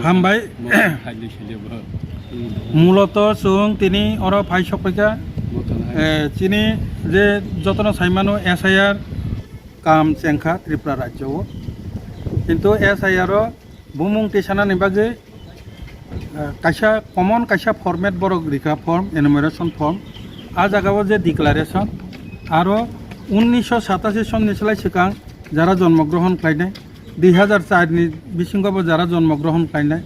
হামবাই মূলত সুং তিনি or phi সপেকা চিনি যে যতন সাইমানো SIR কাম চেংখা ত্রিপুরা রাজ্য কিন্তু SIR বুমুং টিসানা নিবাগে কাইসা কমন কাইসা ফরমেট বড় রিকা ফর্ম এনুমেরেশন ফর্ম আ জায়গাও যে ডিক্লারেশন আরও 1987 সন নিচলাই সিকাং যারা জন্মগ্রহণ খাইনাই 2004 নি বিশিঙ্গব যারা জন্মগ্রহণ খাইনাই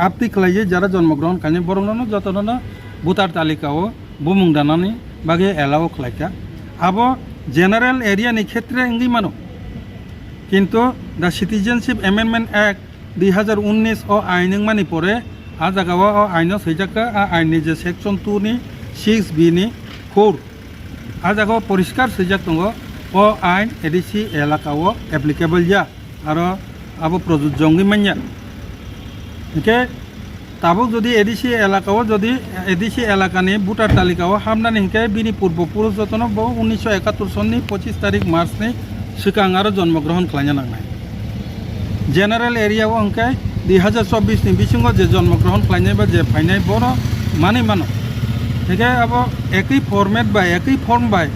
আপতি খাইয়ে যারা জন্মগ্রহণ খাইনাই বরং যতন ভোটার তালিকাও বুমুং দানানি বাগে এলাও খাইকা আবো জেনারেল এরিয়ানি ক্ষেত্রে ইঙ্গি মানো কিন্তু দ্য সিটিজেনশিপ এমেন্ডমেন্ট অ্যাক্ট 2019 ও আইন মানি পরে আ জায়গাও ও আইন সেইজাকা আইননি যে সেকশন 2 নি 6B নি 4 আ জায়গাও পরিষ্কার সেইজাক দङ ও আইন এডিসি এলাকাও এপ্লিকেবল যা আর আবো প্রযোজ্য মানিয়া একে তাবক যদি এডিসি এলাকাও যদি এডিসি এলাকানি ভোটার তালিকাও হামনানি হিংকে বিনি পূর্বপুরুষ যতন 1971 সননি 25 তারিখ মার্চ নি সিকাং আর জন্মগ্রহণ খাইনা নাंनाय জেনারেল এরিয়াও হিংকে 2024 নি বিসিঙ্গ যে জন্মগ্রহণ খাইনাय বা যে ফাইনাय বড় মানি মানো একে আবো একই ফরম্যাট বা একই ফর্ম বাই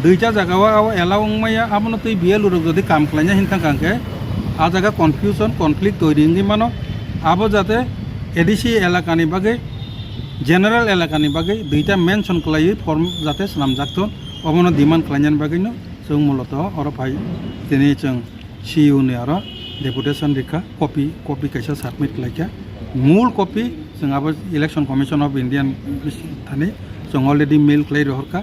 দুইটা জায়গাও আবো এলাও মাইয়া আমনো তুই বিএল উরক যদি কাম খাইনা হিনতা কাংকে আ জায়গা কনফিউশন কনফ্লিক্ট তৈরি হিঙ্গি মানো আবো যাতে এডিসি এলাকানি বাগে জেনারেল এলাকানি বাগে দুইটা মেনশন খালাই ফর্ম যাতে নামজাকতো অবনো ডিমান্ড খাইनायनि बागैनो जों मूलत और फाइ दिनै जों CU नि आरो डेपुटेशन रिखा कपि कैसा साबमिट खालायखा मूल कपि जों आबो इलेक्शन कमिशन अफ इंडियन थानि जों अलरेडी मेल खालाय रहरखा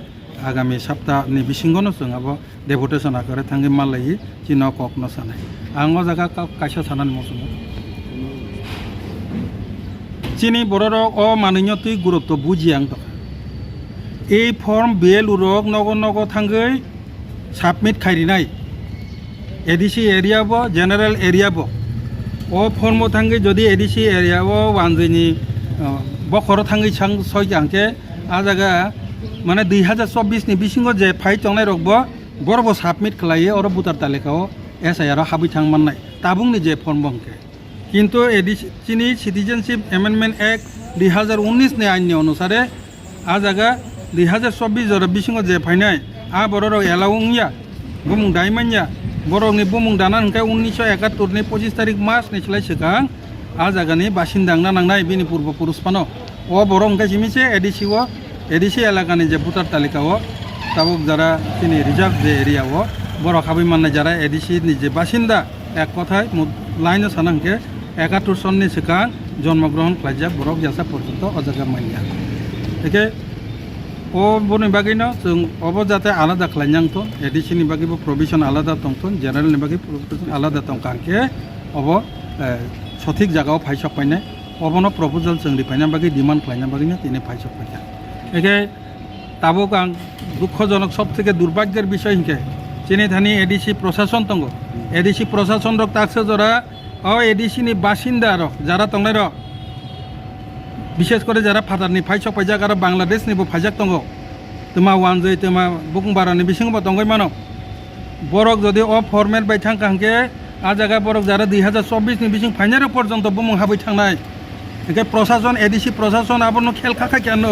आगामी सप्ताहनि बिसिंगनो जों आबो डेपुटेशन आकारे थांगि मालायि चिन ककनो सानाय आं ओ जागा कैसा सानानै मसुङो চিনি বড় ও মাননীয় তুই গুরুত্ব বুঝি আং এই ফর্ম বিএল উরক নগ থাঙ্গৈ সাবমিট খাইরিনাই এডিসি এরিয়াব জেনারেল এরিয়াব ও ফর্ম থাঙ্গৈ যদি এডিসি এরিয়াব ওয়ানজৈনি বখর থাঙ্গৈ সাং সয় আংকে আ জায়গা মানে 2024 নি বিসিঙ্গ যে ফাই চংনাই রকব বড় সাবমিট খালাইয়ে আর ভোটার তালিকাও SIR হাবি থাং মাননাই তাবুংনি যে ফর্ম বংকে কিন্তু এডিসি সিটিজেনশিপ এমেন্ডমেন্ট অ্যাক্ট 2019 নি আইননি অনুসারে আ জায়গা 2024 জর বিসিঙ্গ যে ফাইনাই আ বড় এলাউংয়া বুমুং দাইমানিয়া বড়নি বুমুং দানা হংকে 1971 नि 25 तारिख मार्च नि सिलाय सिगां आ जागानि बासिन्दांना नांनाय बिनि पूर्वपुरुष पानो ओ बड़ हंके जिमिसे एडिसि एलाकानि जे भोटार तालिकाओ ताबुक जारा तिनि रिजार्व जे एरियाओ बड़ खाबि माननाय जारा एडिसि नि जे बासिन्दा एक कथाय लाइन सानांके 71 सननि सिगां जन्मग्रहण खालायजाक बरक जासा पर्यन्त अ जागा मानिया एके ও বনি বাগিনো जों অব যাতে আলাদা খালাইনাংতো এডিসিনি বাগিবো প্রভিশন আলাদা তংতো জেনারেলনি বাগি প্রভিশন আলাদা তংকাংকে অব সঠিক জায়গাও ফাইসক পাইনে অবনো প্রপোজাল जों রিফাইনা বাগি ডিমান্ড খালাইনা বাগিনো তিনি ফাইসক পাইনা একে তাবুক আং দুঃখজনক সবথেকে দুর্ভাগ্যের বিষয় হিংকে চিনি ধানি এডিসি প্রশাসন তঙ্গ এডিসি প্রশাসন রক তাকসে জরা ও এডিসিনি বাসিন্দা রক যারা তংনাই রক বিশেষ করে যারা ফাদারনি ফাইসক ফাইজাক আর বাংলাদেশনিবো ফাইজাক দङ তোমা ওয়ানজৈ তোমা বুকুংবারানি বিসিংबो दंगै मानो बरक যদি অ ফরম্যাট বাই থাংকাंके आ জায়গা বরক যারা 2024 नि বিসিং ফাইনাল পর্যন্ত বুমুং হাবৈ থাंनाय একে প্রশাসন এডিসি প্রশাসন আবনো খেল খাখা কেন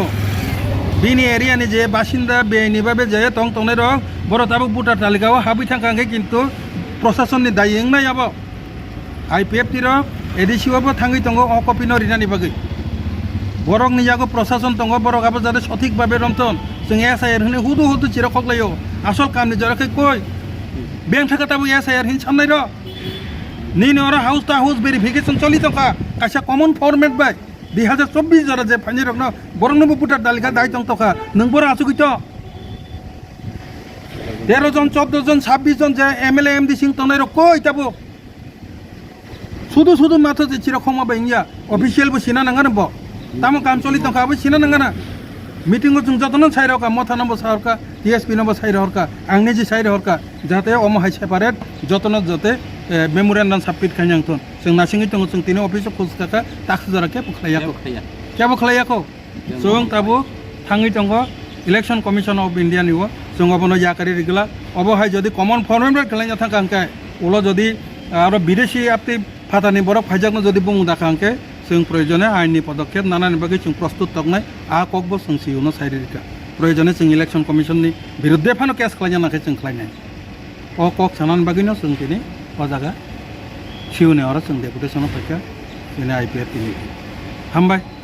বিনি এরিয়ানি যে বাসিন্দা বেনিভাবে যে তংনাই রক বড় তাবুক ভোটার তালিকাও হাবৈ থাংকাंके কিন্তু প্রশাসননি দায়িংনাই আবো IPF নি রক এডিসিওবো থাंगै दङ अ कपिनो रिनानि बागै বরক নিজাগো প্রশাসন দङ বরক আবো যাতে সঠিকভাবে রমতন जों SIR হনে হুদু চিরা খকলাইও আসল কামনি জরাখै কই বেং থাকা তাবো SIR হিন সামনাই র নিনি ওরা হাউস টু হাউস ভেরিফিকেশন চলি তকা কাইসা কমন ফরম্যাট বাই 2024 জরা যে ফাইনি রকন বরংনবো ভোটার তালিকা দাই তং তকা নং বড় আসু গইতো 13 জন 14 জন 26 জন যে MLA MD সিং তনাই র কই তাবো শুধু মাথা যে চিরা খমা বাইনিয়া অফিশিয়াল বো সিনা নাঙ্গান ব তামো কাম চলি তং কাবো সিনা নাঙ্গানা মিটিংও जों যতন সাইরকা মথা নম্বর সারকা TSP নম্বর সাইরহরকা आंनि जे साइरहरका जाते अम हाइ सेपारेट जतन जाते मेमोरेन्डाम साबमिट खायनांथन जों नासिङै दङ जों तिनि अफिसाव खुसकाका ताक्स जराके बुखलायाखौ जों ताबो थाङै दङ इलेक्शन कमिशन अफ इन्डिया निव जों अबनो याकारि रिगला अबहाय जदि कमन फर्मेट खालायना थांखांके उलो जदि आरो विदेशी आपति फातानि बरक फाइजाकनो जदि बुंनो दाखांके जों प्रयोजने आइननि पदक्षेप नानानि बागै जों प्रस्तुत तकनाय आ ककबो जों सिउनो साइरिका प्रयोजने जों इलेक्शन कमिशननि बिरुद्धे फानो केस खालायना नाखै जों खालायनाय अ कक सानानि बागैनो जों दिनै अ जागा सिउने आरो जों डेपुटेसनाव फैखा दिनै आइपिआर दिनै हामबाय